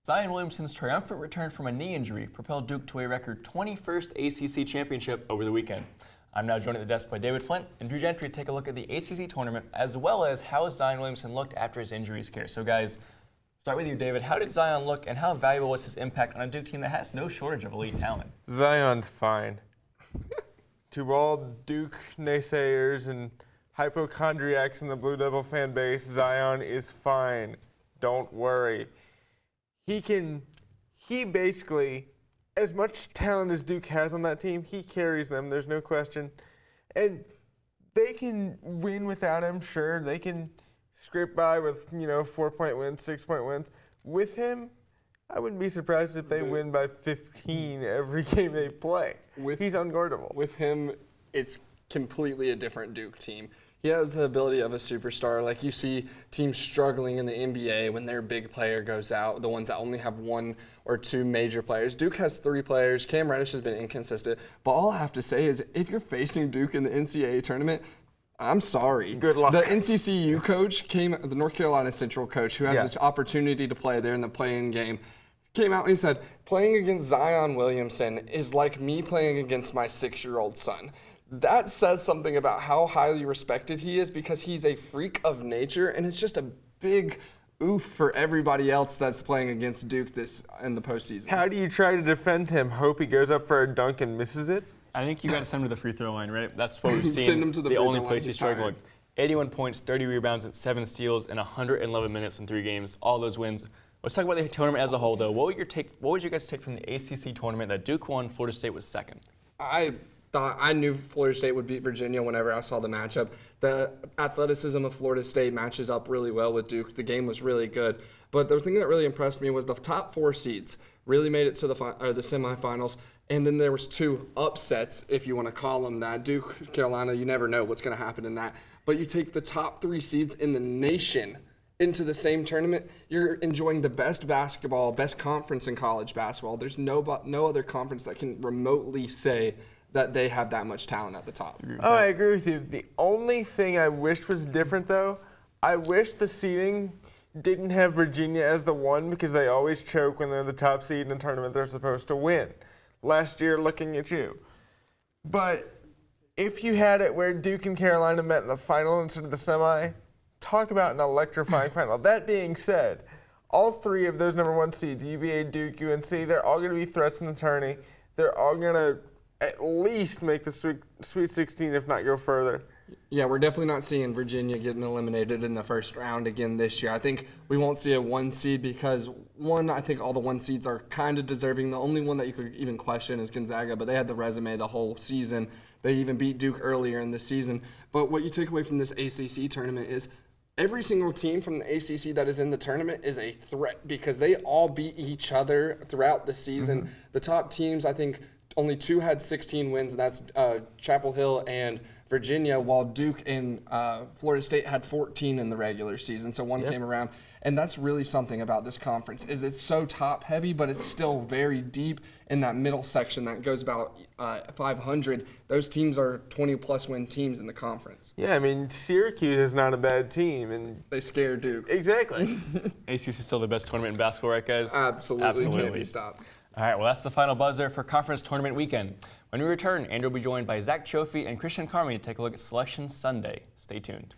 Zion Williamson's triumphant return from a knee injury propelled Duke to a record 21st ACC championship over the weekend. I'm now joined at the desk by David Flynt and Drew Gentry to take a look at the ACC tournament, as well as how Zion Williamson looked after his injury scare. So guys, start with you, David. How did Zion look, and how valuable was his impact on a Duke team that has no shortage of elite talent? Zion's fine. To all Duke naysayers and hypochondriacs in the Blue Devil fan base, Zion is fine. Don't worry. He basically, as much talent as Duke has on that team, he carries them, there's no question. And they can win without him, sure. They can scrape by with, 4-point wins, 6-point wins. With him, I wouldn't be surprised if they win by 15 every game they play. He's unguardable. With him, it's completely a different Duke team. He has the ability of a superstar. Like you see teams struggling in the NBA when their big player goes out, the ones that only have one or two major players. Duke has 3 players. Cam Reddish has been inconsistent. But all I have to say is if you're facing Duke in the NCAA tournament, I'm sorry. Good luck. The NCCU coach the North Carolina Central coach, who has the opportunity to play there in the play-in game, came out and he said, playing against Zion Williamson is like me playing against my 6-year-old son. That says something about how highly respected he is because he's a freak of nature, and it's just a big oof for everybody else that's playing against Duke in the postseason. How do you try to defend him? Hope he goes up for a dunk and misses it? I think you got to send him to the free throw line, right? That's what we've seen. Send him to the only free throw place line. he's struggling. 81 points, 30 rebounds, and 7 steals in 111 minutes in 3 games. All those wins. Let's talk about the tournament as a whole, though. What would you guys take from the ACC tournament that Duke won, Florida State was second? I knew Florida State would beat Virginia whenever I saw the matchup. The athleticism of Florida State matches up really well with Duke. The game was really good. But the thing that really impressed me was the top 4 seeds really made it to the semifinals. And then there was 2 upsets, if you want to call them that. Duke, Carolina, you never know what's going to happen in that. But you take the top 3 seeds in the nation into the same tournament, you're enjoying the best basketball, best conference in college basketball. There's no other conference that can remotely say that they have that much talent at the top. Oh, I agree with you. The only thing I wish was different, though, I wish the seeding didn't have Virginia as the 1 because they always choke when they're the top seed in a tournament they're supposed to win. Last year, looking at you. But if you had it where Duke and Carolina met in the final instead of the semi, talk about an electrifying final. That being said, all 3 of those number 1 seeds, UVA, Duke, UNC, they're all going to be threats in the tourney. They're all going to at least make the Sweet 16, if not go further. Yeah, we're definitely not seeing Virginia getting eliminated in the first round again this year. I think we won't see a 1 seed because, I think all the 1 seeds are kind of deserving. The only one that you could even question is Gonzaga, but they had the resume the whole season. They even beat Duke earlier in the season. But what you take away from this ACC tournament is every single team from the ACC that is in the tournament is a threat because they all beat each other throughout the season. Mm-hmm. The top teams, I think, only 2 had 16 wins, and that's Chapel Hill and Virginia, while Duke and Florida State had 14 in the regular season, so 1 came around. And that's really something about this conference, is it's so top-heavy, but it's still very deep in that middle section that goes about 500. Those teams are 20-plus win teams in the conference. Yeah, I mean, Syracuse is not a bad team. And they scare Duke. Exactly. ACC is still the best tournament in basketball, right, guys? Absolutely. Can't be stopped. All right, well, that's the final buzzer for conference tournament weekend. When we return, Andrew will be joined by Zach Chofie and Christian Carmi to take a look at Selection Sunday. Stay tuned.